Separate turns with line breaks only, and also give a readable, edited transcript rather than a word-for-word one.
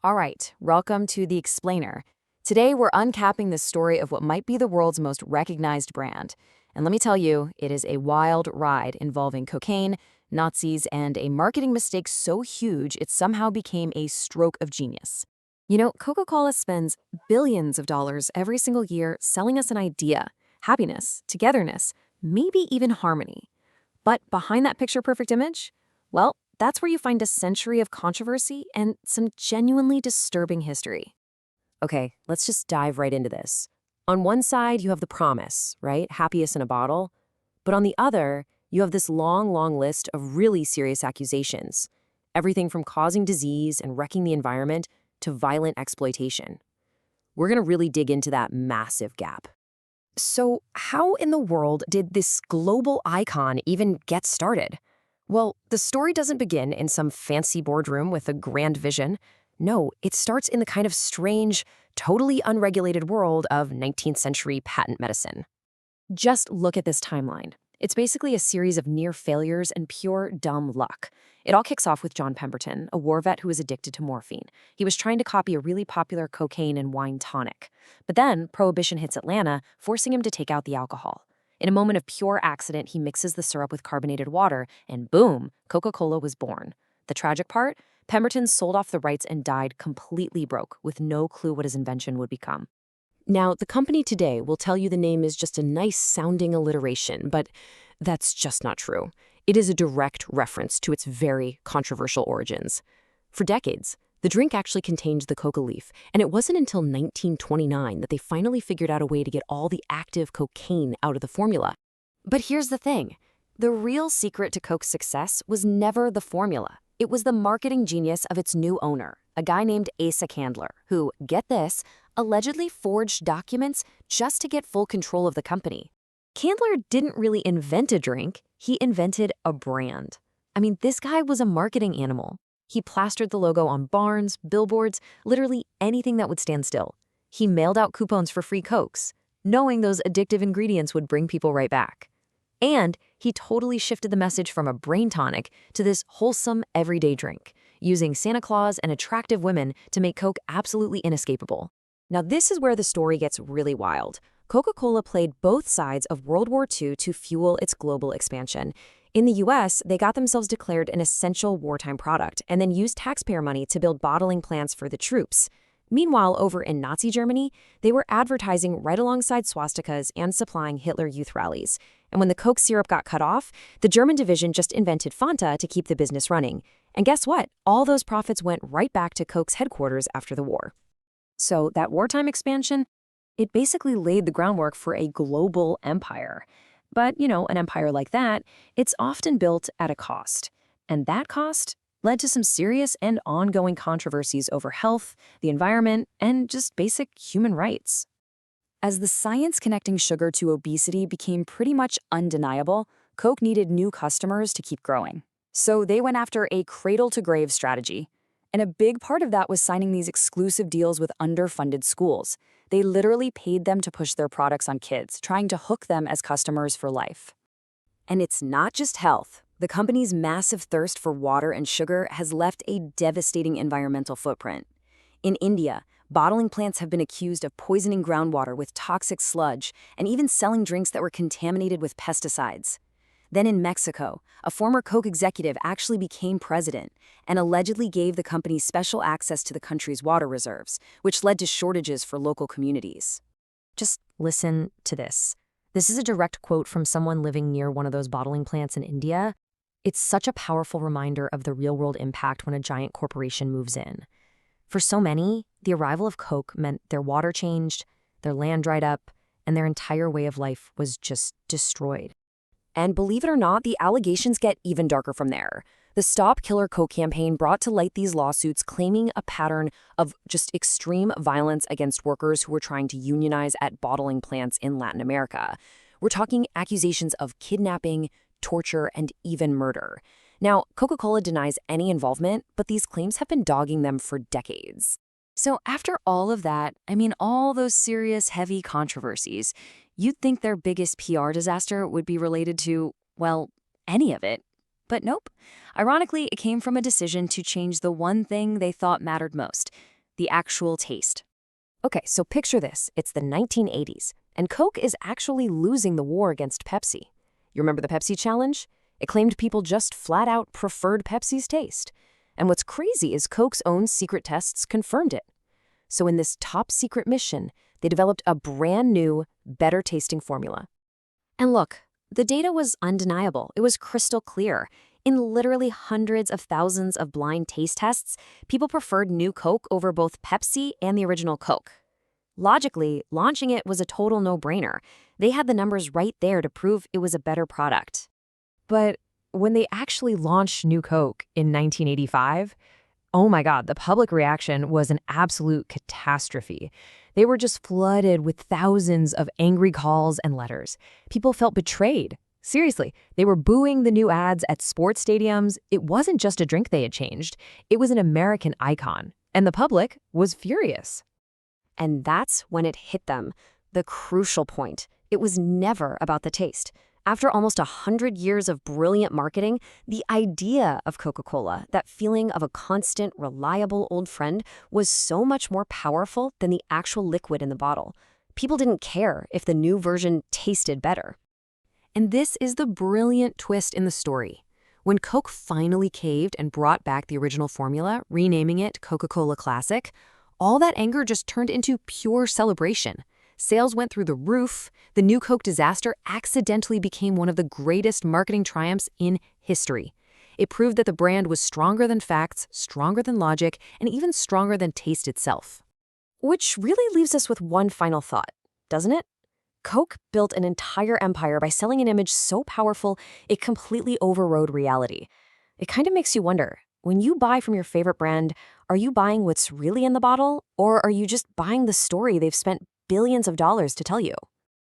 All right, welcome to The Explainer. Today we're uncapping the story of what might be the world's most recognized brand. And let me tell you, it is a wild ride involving cocaine, Nazis, and a marketing mistake so huge it somehow became a stroke of genius. You know, Coca-Cola spends billions of dollars every single year selling us an idea, happiness, togetherness, maybe even harmony. But behind that picture-perfect image, well, that's where you find a century of controversy and some genuinely disturbing history.
Okay, let's just dive right into this. On one side, you have the promise, right? Happiest in a bottle. But on the other, you have this long, long list of really serious accusations. Everything from causing disease and wrecking the environment to violent exploitation. We're going to really dig into that massive gap. So, how in the world did this global icon even get started? Well, the story doesn't begin in some fancy boardroom with a grand vision. No, it starts in the kind of strange, totally unregulated world of 19th century patent medicine. Just look at this timeline. It's basically a series of near failures and pure dumb luck. It all kicks off with John Pemberton, a war vet who was addicted to morphine. He was trying to copy a really popular cocaine and wine tonic. But then, Prohibition hits Atlanta, forcing him to take out the alcohol. In a moment of pure accident, he mixes the syrup with carbonated water, and boom, Coca-Cola was born. The tragic part? Pemberton sold off the rights and died completely broke, with no clue what his invention would become. Now, the company today will tell you the name is just a nice-sounding alliteration, but that's just not true. It is a direct reference to its very controversial origins. For decades, the drink actually contained the coca leaf, and it wasn't until 1929 that they finally figured out a way to get all the active cocaine out of the formula. But here's the thing. The real secret to Coke's success was never the formula. It was the marketing genius of its new owner, a guy named Asa Candler, who, get this, allegedly forged documents just to get full control of the company. Candler didn't really invent a drink, he invented a brand. I mean, this guy was a marketing animal. He plastered the logo on barns, billboards, literally anything that would stand still. He mailed out coupons for free Cokes, knowing those addictive ingredients would bring people right back. And he totally shifted the message from a brain tonic to this wholesome, everyday drink, using Santa Claus and attractive women to make Coke absolutely inescapable. Now, this is where the story gets really wild. Coca-Cola played both sides of World War II to fuel its global expansion. In the US, they got themselves declared an essential wartime product and then used taxpayer money to build bottling plants for the troops. Meanwhile, over in Nazi Germany, they were advertising right alongside swastikas and supplying Hitler Youth rallies. And when the Coke syrup got cut off, the German division just invented Fanta to keep the business running. And guess what? All those profits went right back to Coke's headquarters after the war. So that wartime expansion, it basically laid the groundwork for a global empire. But, you know, an empire like that, it's often built at a cost. And that cost led to some serious and ongoing controversies over health, the environment, and just basic human rights.
As the science connecting sugar to obesity became pretty much undeniable, Coke needed new customers to keep growing. So they went after a cradle-to-grave strategy. And a big part of that was signing these exclusive deals with underfunded schools. They literally paid them to push their products on kids, trying to hook them as customers for life. And it's not just health. The company's massive thirst for water and sugar has left a devastating environmental footprint. In India, bottling plants have been accused of poisoning groundwater with toxic sludge and even selling drinks that were contaminated with pesticides. Then in Mexico, a former Coke executive actually became president and allegedly gave the company special access to the country's water reserves, which led to shortages for local communities.
Just listen to this. This is a direct quote from someone living near one of those bottling plants in India. It's such a powerful reminder of the real-world impact when a giant corporation moves in. For so many, the arrival of Coke meant their water changed, their land dried up, and their entire way of life was just destroyed. And believe it or not, the allegations get even darker from there. The Stop Killer Coke campaign brought to light these lawsuits claiming a pattern of just extreme violence against workers who were trying to unionize at bottling plants in Latin America. We're talking accusations of kidnapping, torture, and even murder. Now, Coca-Cola denies any involvement, but these claims have been dogging them for decades. So after all of that, all those serious, heavy controversies, you'd think their biggest PR disaster would be related to, well, any of it. But nope. Ironically, it came from a decision to change the one thing they thought mattered most:
the actual taste.
Okay, so picture this. It's the 1980s, and Coke is actually losing the war against Pepsi. You remember the Pepsi challenge? It claimed people just flat out preferred Pepsi's taste. And what's crazy is Coke's own secret tests confirmed it. So in this top secret mission, they developed a brand new, better tasting formula.
And look, the data was undeniable. It was crystal clear. In literally hundreds of thousands of blind taste tests, people preferred new Coke over both Pepsi and the original Coke. Logically, launching it was a total no-brainer. They had the numbers right there to prove it was a better product.
But when they actually launched New Coke in 1985, oh my God, the public reaction was an absolute catastrophe. They were just flooded with thousands of angry calls and letters. People felt betrayed. Seriously, they were booing the new ads at sports stadiums. It wasn't just a drink they had changed. It was an American icon. And the public was furious.
And that's when it hit them, the crucial point. It was never about the taste. After almost 100 years of brilliant marketing, the idea of Coca-Cola, that feeling of a constant, reliable old friend, was so much more powerful than the actual liquid in the bottle. People didn't care if the new version tasted better.
And this is the brilliant twist in the story. When Coke finally caved and brought back the original formula, renaming it Coca-Cola Classic, all that anger just turned into pure celebration. Sales went through the roof. The new Coke disaster accidentally became one of the greatest marketing triumphs in history. It proved that the brand was stronger than facts, stronger than logic, and even stronger than taste itself.
Which really leaves us with one final thought, doesn't it? Coke built an entire empire by selling an image so powerful it completely overrode reality. It kind of makes you wonder, when you buy from your favorite brand, are you buying what's really in the bottle, or are you just buying the story they've spent billions of dollars to tell you?